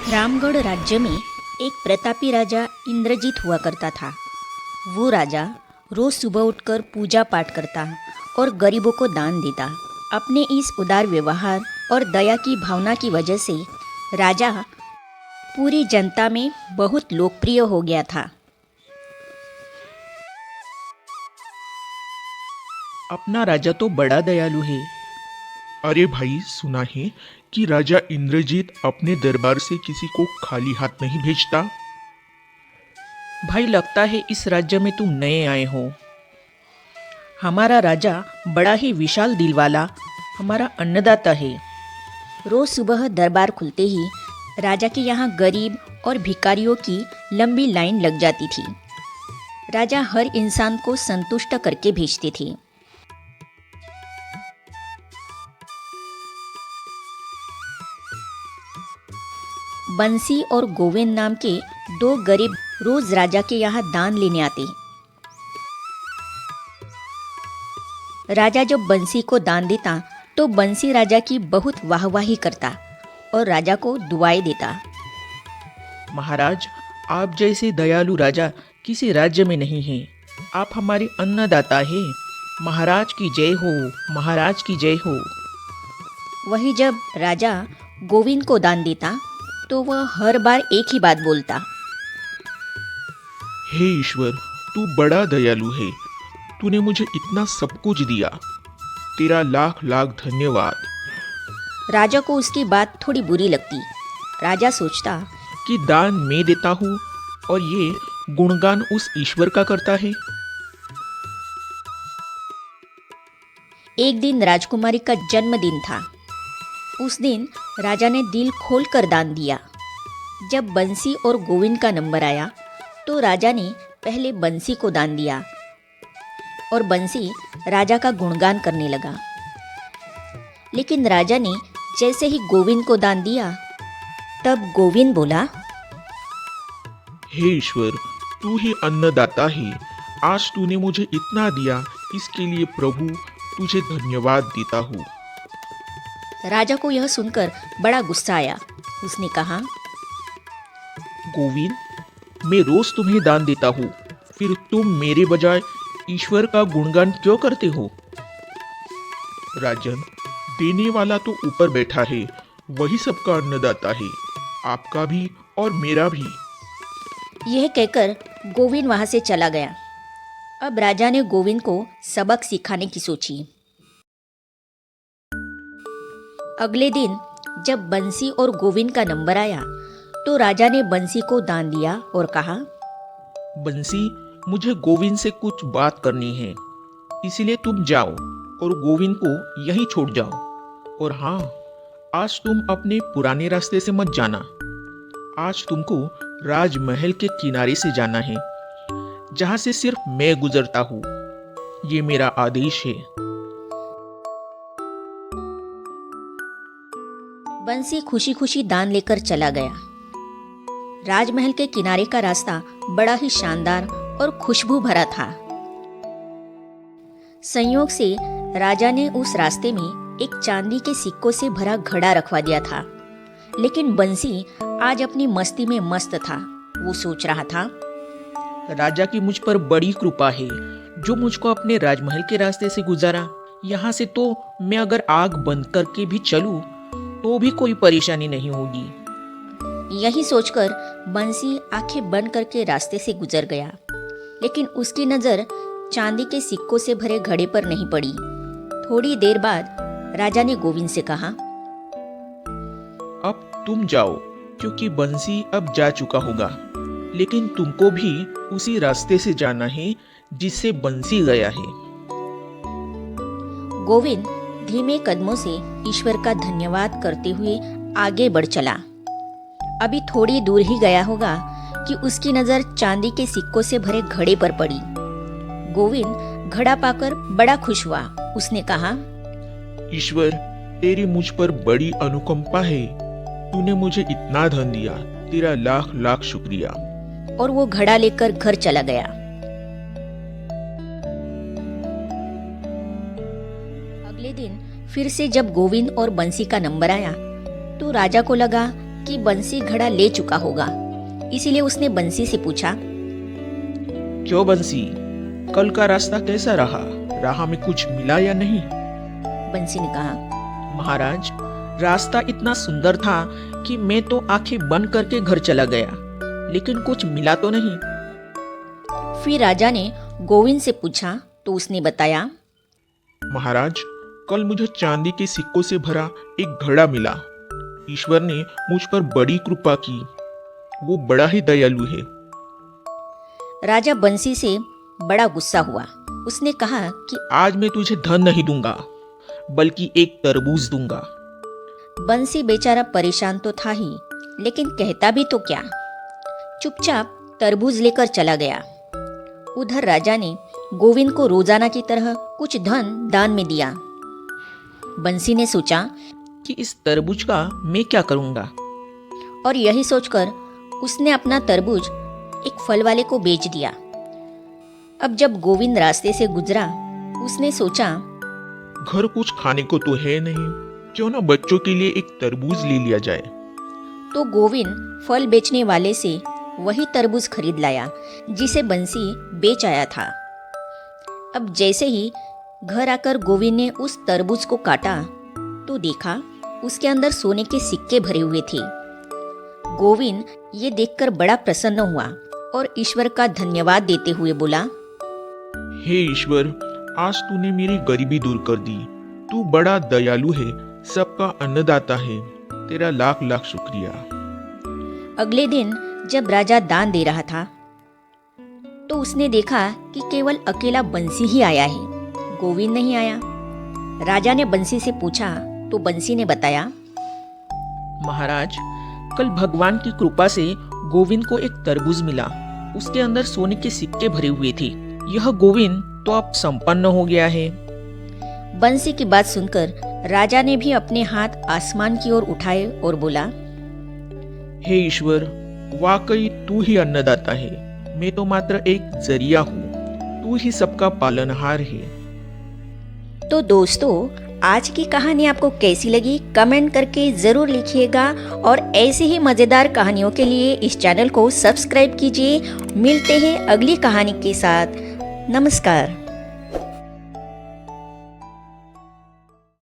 रामगढ़ राज्य में एक प्रतापी राजा इंद्रजीत हुआ करता था। वो राजा रोज सुबह उठकर पूजा पाठ करता और गरीबों को दान देता। अपने इस उदार व्यवहार और दया की भावना की वजह से राजा पूरी जनता में बहुत लोकप्रिय हो गया था। अपना राजा तो बड़ा दयालु है। अरे भाई, सुना है कि राजा इंद्रजीत अपने दरबार से किसी को खाली हाथ नहीं भेजता। भाई, लगता है इस राज्य में तुम नए आए हो। हमारा राजा बड़ा ही विशाल दिल वाला हमारा अन्नदाता है। रोज सुबह दरबार खुलते ही राजा के यहाँ गरीब और भिखारियों की लंबी लाइन लग जाती थी। राजा हर इंसान को संतुष्ट करके भेजते थे। बंसी और गोविंद नाम के दो गरीब रोज राजा के यहाँ दान लेने आते। राजा जब बंसी को दान देता तो बंसी राजा की बहुत वाहवाही करता और राजा को दुआएं देता। महाराज, आप जैसे दयालु राजा किसी राज्य में नहीं हैं। आप हमारे अन्नदाता हैं। महाराज की जय हो, महाराज की जय हो। वही जब राजा गोविंद को दान देता तो वह हर बार एक ही बात बोलता। हे ईश्वर, तू बड़ा दयालु है। तूने मुझे इतना सब कुछ दिया। तेरा लाख लाख धन्यवाद। राजा को उसकी बात थोड़ी बुरी लगती। राजा सोचता कि दान मैं देता हूँ और ये गुणगान उस ईश्वर का करता है। एक दिन राजकुमारी का जन्मदिन था। उस दिन राजा ने दिल खोलकर दान दिया। जब बंसी और गोविंद का नंबर आया तो राजा ने पहले बंसी को दान दिया और बंसी राजा का गुणगान करने लगा। लेकिन राजा ने जैसे ही गोविंद को दान दिया तब गोविंद बोला, हे ईश्वर, तू ही अन्नदाता है। आज तूने मुझे इतना दिया, इसके लिए प्रभु तुझे धन्यवाद देता हूँ। राजा को यह सुनकर बड़ा गुस्सा आया। उसने कहा, गोविंद, मैं रोज तुम्हें दान देता हूँ, फिर तुम मेरे बजाय ईश्वर का गुणगान क्यों करते हो? राजन, देने वाला तो ऊपर बैठा है, वही सबका अन्नदाता है, आपका भी और मेरा भी। यह कहकर गोविंद वहां से चला गया। अब राजा ने गोविंद को सबक सिखाने की सोची। अगले दिन जब बंसी और गोविंद का नंबर आया तो राजा ने बंसी को दान दिया और कहा, बंसी, मुझे गोविंद से कुछ बात करनी है, इसलिए तुम जाओ और गोविंद को यहीं छोड़ जाओ। और हाँ, आज तुम अपने पुराने रास्ते से मत जाना। आज तुमको राजमहल के किनारे से जाना है, जहां से सिर्फ मैं गुजरता हूँ। ये मेरा आदेश है। बंसी खुशी खुशी दान लेकर चला गया। राजमहल के किनारे का रास्ता बड़ा ही शानदार और खुशबू भरा था। संयोग से राजा ने उस रास्ते में एक चांदी के सिक्कों से भरा घड़ा रखवा दिया था। लेकिन बंसी आज अपनी मस्ती में मस्त था। वो सोच रहा था, राजा की मुझ पर बड़ी कृपा है जो मुझको अपने राजमहल के रास्ते से गुजारा। यहाँ से तो मैं अगर आग बंद करके भी चलूं तो भी कोई परेशानी नहीं होगी। यही सोचकर बंसी आंखें बंद करके रास्ते से गुजर गया। लेकिन उसकी नजर चांदी के सिक्कों से भरे घड़े पर नहीं पड़ी। थोड़ी देर बाद राजा ने गोविंद से कहा, अब तुम जाओ, क्योंकि बंसी अब जा चुका होगा। लेकिन तुमको भी उसी रास्ते से जाना है जिससे बंसी गया है। गोविंद धीमे कदमों से ईश्वर का धन्यवाद करते हुए आगे बढ़ चला। अभी थोड़ी दूर ही गया होगा कि उसकी नजर चांदी के सिक्कों से भरे घड़े पर पड़ी। गोविंद घड़ा पाकर बड़ा खुश हुआ। उसने कहा, ईश्वर, तेरी मुझ पर बड़ी अनुकंपा है। तूने मुझे इतना धन दिया, तेरा लाख लाख शुक्रिया। और वो घड़ा लेकर घर चला गया। अगले दिन फिर से जब गोविंद और बंसी का नंबर आया तो राजा को लगा कि बंसी घड़ा ले चुका होगा, इसीलिए उसने बंसी से पूछा, क्यों बंसी, कल का रास्ता कैसा रहा? राह में कुछ मिला या नहीं? बंसी ने कहा, महाराज, रास्ता इतना सुंदर था कि मैं तो आंखें बंद करके घर चला गया, लेकिन कुछ मिला तो नहीं। फिर राजा ने गोविंद से पूछा तो उसने बताया, महाराज, कल मुझे चांदी के सिक्कों से भरा एक घड़ा मिला। ईश्वर ने मुझ पर बड़ी कृपा की। वो बड़ा ही दयालु है। राजा बंसी से बड़ा गुस्सा हुआ। उसने कहा कि आज मैं तुझे धन नहीं दूंगा, बल्कि एक तरबूज दूंगा। बंसी बेचारा परेशान तो था ही, लेकिन कहता भी तो क्या। चुपचाप तरबूज लेकर चला गया। उधर राजा ने गोविंद को रोजाना की तरह कुछ धन दान में दिया। बंसी ने सोचा कि इस तरबूज का मैं क्या करूंगा, और यही सोचकर उसने अपना तरबूज एक फल वाले को बेच दिया। अब जब गोविंद रास्ते से गुजरा, उसने सोचा, घर कुछ खाने को तो है नहीं, क्यों ना बच्चों के लिए एक तरबूज ले लिया जाए। तो गोविंद फल बेचने वाले से वही तरबूज खरीद लाया जिसे बंसी बेच आया था। अब जैसे ही घर आकर गोविंद ने उस तरबूज को काटा तो देखा उसके अंदर सोने के सिक्के भरे हुए थे। गोविंद ये देखकर बड़ा प्रसन्न हुआ और ईश्वर का धन्यवाद देते हुए बोला, हे ईश्वर, आज तूने मेरी गरीबी दूर कर दी। तू बड़ा दयालु है, सबका अन्नदाता है। तेरा लाख लाख शुक्रिया। अगले दिन जब राजा दान दे रहा था तो उसने देखा कि केवल अकेला बंसी ही आया है, गोविंद नहीं आया। राजा ने बंसी से पूछा तो बंसी ने बताया, महाराज, कल भगवान की कृपा से गोविंद को एक तरबूज मिला। उसके अंदर सोने के सिक्के भरे हुए थे। यह गोविंद तो अब संपन्न हो गया है। बंसी की बात सुनकर राजा ने भी अपने हाथ आसमान की ओर उठाए और बोला, हे ईश्वर, वाकई तू ही अन्नदाता है। मैं तो मात्र एक जरिया हूँ। तू ही सबका पालनहार है। तो दोस्तों, आज की कहानी आपको कैसी लगी कमेंट करके ज़रूर लिखिएगा और ऐसी ही मज़ेदार कहानियों के लिए इस चैनल को सब्सक्राइब कीजिए। मिलते हैं अगली कहानी के साथ। नमस्कार।